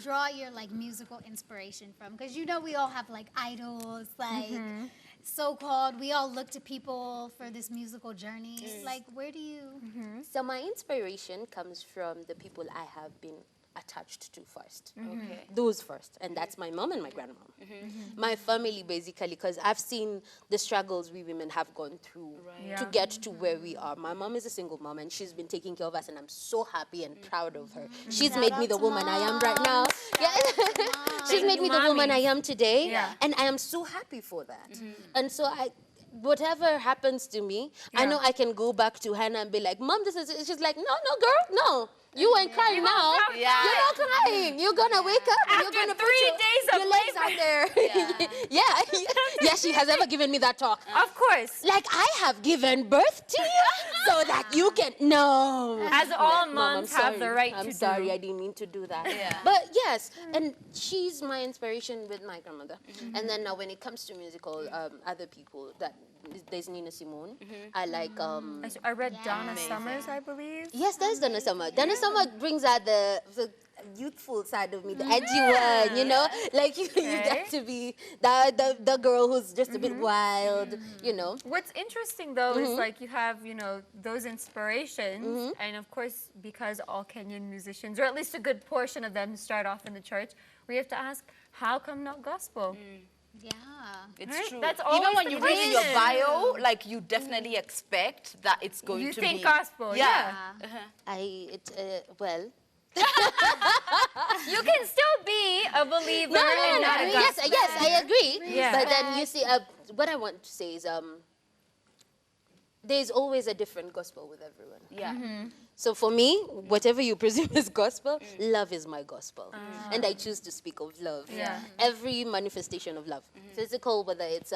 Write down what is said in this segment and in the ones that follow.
draw your like musical inspiration from? Because you know we all have like idols, like so-called. We all look to people for this musical journey. Like, where do you? So my inspiration comes from the people I have been attached to first. Okay. Those first. And that's my mom and my grandmom. My family, basically, because I've seen the struggles we women have gone through to get to where we are. My mom is a single mom, and she's been taking care of us, and I'm so happy and proud of her. She's made me the woman I am right now. She's made me the woman I am today, and I am so happy for that. And so whatever happens to me, I know I can go back to Hannah and be like, Mom, this is, she's like, no, girl, no. You ain't crying now. You're not crying. You're gonna wake up and you're gonna put your legs out there. Yeah, she has ever given me that talk. Of course. Like, I have given birth to you so that you can, no. As all Mom, moms have the right to do. I'm sorry, I didn't mean to do that. But yes, and she's my inspiration with my grandmother. And then now when it comes to musical, other people, there's Nina Simone. I like... I read Donna Summers, I believe. Yes, there's Donna Summer. Donna Summer brings out the youthful side of me, the edgy one, you know? Like, you get to be the girl who's just a bit wild, you know? What's interesting, though, is like you have, you know, those inspirations. And, of course, because all Kenyan musicians, or at least a good portion of them, start off in the church, we have to ask, how come not gospel? Yeah. It's true. That's Even always when the you read in your question. bio, like, you definitely expect that it's going You to think be... gospel, yeah. Well... You can still be a believer and not a gospel. Yes, I agree. Yeah. But then you see, what I want to say is, there's always a different gospel with everyone. Yeah. So for me, whatever you presume is gospel, love is my gospel. And I choose to speak of love. Yeah. Every manifestation of love. Physical, whether it's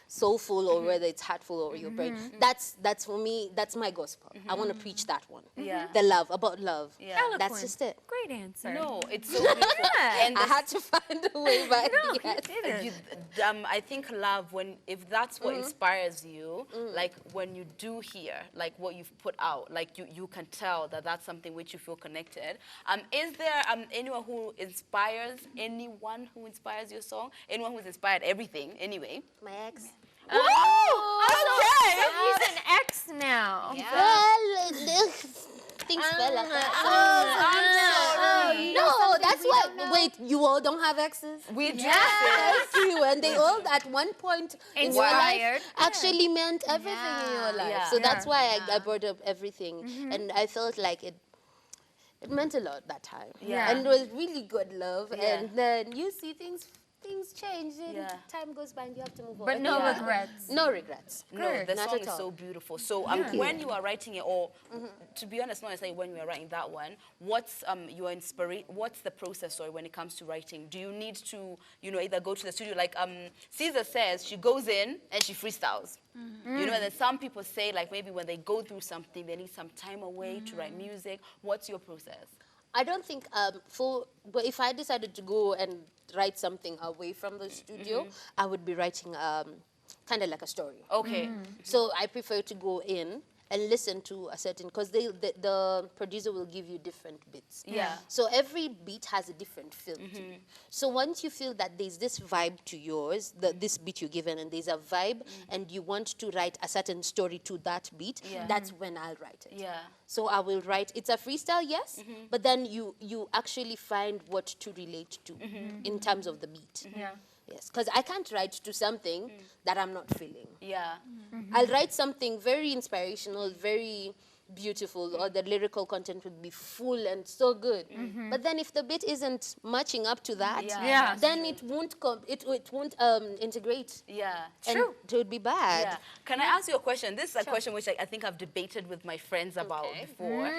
soulful, or whether it's heartful or your brain. That's for me, that's my gospel. I want to preach that one. Yeah. The love, about love. Yeah. That's just it. Great answer. No, it's so beautiful. And I had to find a way back. I think love, if that's what inspires you, like when you do hear, like what you've put out, like you can tell that that's something which you feel connected. Is there anyone who inspires your song? Anyone who's inspired everything, anyway? My ex. Okay. So he's an ex now. Well, things fell apart. No, that's what. Wait, you all don't have exes? We do. Yes, you, and they all at one point in your life actually meant everything in your life. Yeah. So that's why I brought up everything, and I felt like it meant a lot that time. Yeah. And it was really good love, Yeah. and then you see things change, and Yeah. time goes by, and you have to move on. But no regrets. No regrets. No, the Not song at is all. so beautiful. So when you are writing it, or to be honest, not necessarily when you are writing that one, what's your inspiration? What's the process, sorry, when it comes to writing? Do you need to, either go to the studio, like Caesar says, she goes in and she freestyles. And then some people say, like, maybe when they go through something, they need some time away to write music. What's your process? I don't think but if I decided to go and write something away from the studio, I would be writing kind of like a story. Okay. So I prefer to go in and listen to a certain, because the producer will give you different bits. Yeah. So every beat has a different feel to it. So once you feel that there's this vibe to yours, this beat you're given, and there's a vibe, and you want to write a certain story to that beat, that's when I'll write it. Yeah. So I will write, it's a freestyle, yes, but then you actually find what to relate to in terms of the beat. Yeah. Yes, because I can't write to something that I'm not feeling. Yeah. I'll write something very inspirational, very beautiful, or the lyrical content would be full and so good. But then if the beat isn't matching up to that, then it won't integrate. Yeah. And it would be bad. Yeah. Can I ask you a question? This is a question which I think I've debated with my friends about before.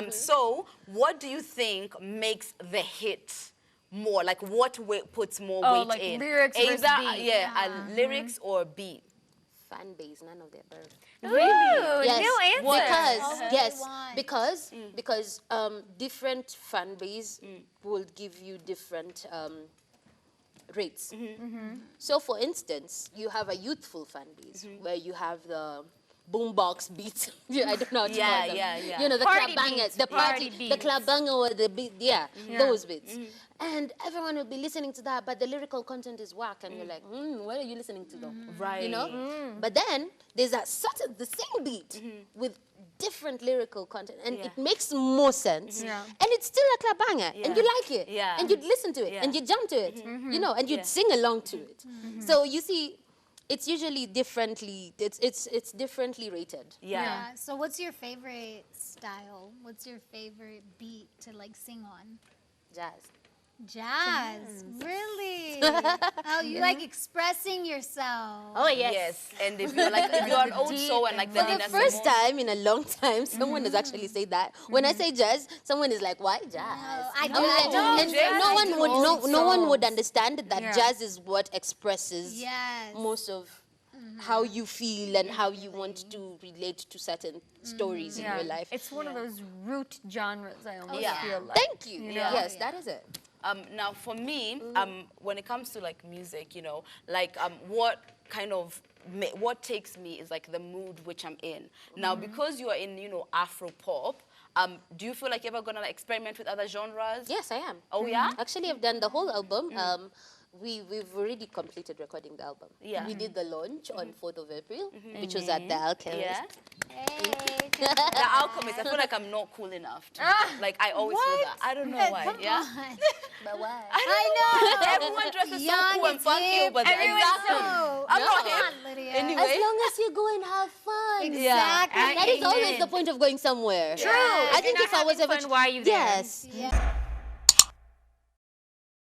So what do you think makes the hit more? Like, what puts more weight like in? lyrics versus beat. Lyrics or beat. Fan base, none of the above. Really? Yes, New answer. because different fan base will give you different rates. So, for instance, you have a youthful fan base where you have the boombox beats. Yeah, I don't know how to call them. Yeah. You know, the Party club bangers, beats, the party the beats. club banger or the beat, those beats. And everyone will be listening to that, but the lyrical content is whack, and you're like, what are you listening to though? Right. You know? But then there's the same beat with different lyrical content, and it makes more sense. Yeah. And it's still a club banger, and you like it, Yeah. and you'd listen to it, Yeah. and you jump to it, you know, and you'd sing along to it. So you see, it's usually differently. It's differently rated. Yeah. So what's your favorite style? What's your favorite beat to like sing on? Jazz. Jazz. Really? Oh, you like expressing yourself. Oh yes. Yes. And if you're like, if you're an old soul and like For the first time in a long time, someone has actually said that. When I say jazz, someone is like, "Why jazz?" I I'm do. like, I and do. no one would no one would songs. understand that Yeah. jazz is what expresses Yes. most of how you feel and how you want to relate to certain stories in your life. It's one of those root genres, I almost Yeah. feel like. Thank you. know? Yes, that is it. Now, for me, when it comes to like music, you know, like what kind of what takes me is like the mood which I'm in. Now, because you are in, you know, Afro pop, do you feel like you're ever gonna like, experiment with other genres? Yes, I am. Oh yeah. Actually, I've done the whole album. We've already completed recording the album. Yeah. We did the launch on 4th of April, which was at the Alchemist. Yeah. Hey, The Alchemist. I feel like I'm not cool enough. Like I always feel that. I don't know why. come Yeah. on. But why? I know. Everyone dresses so Young, cool and it's funky, hip. but Everyone's exactly. so- I'm not Come hip. on, Lydia. Anyway. As long as you go and have fun. Exactly. That is always the point of going somewhere. True. I If think you're if not I was having ever fun, why are you there? yes. Yeah.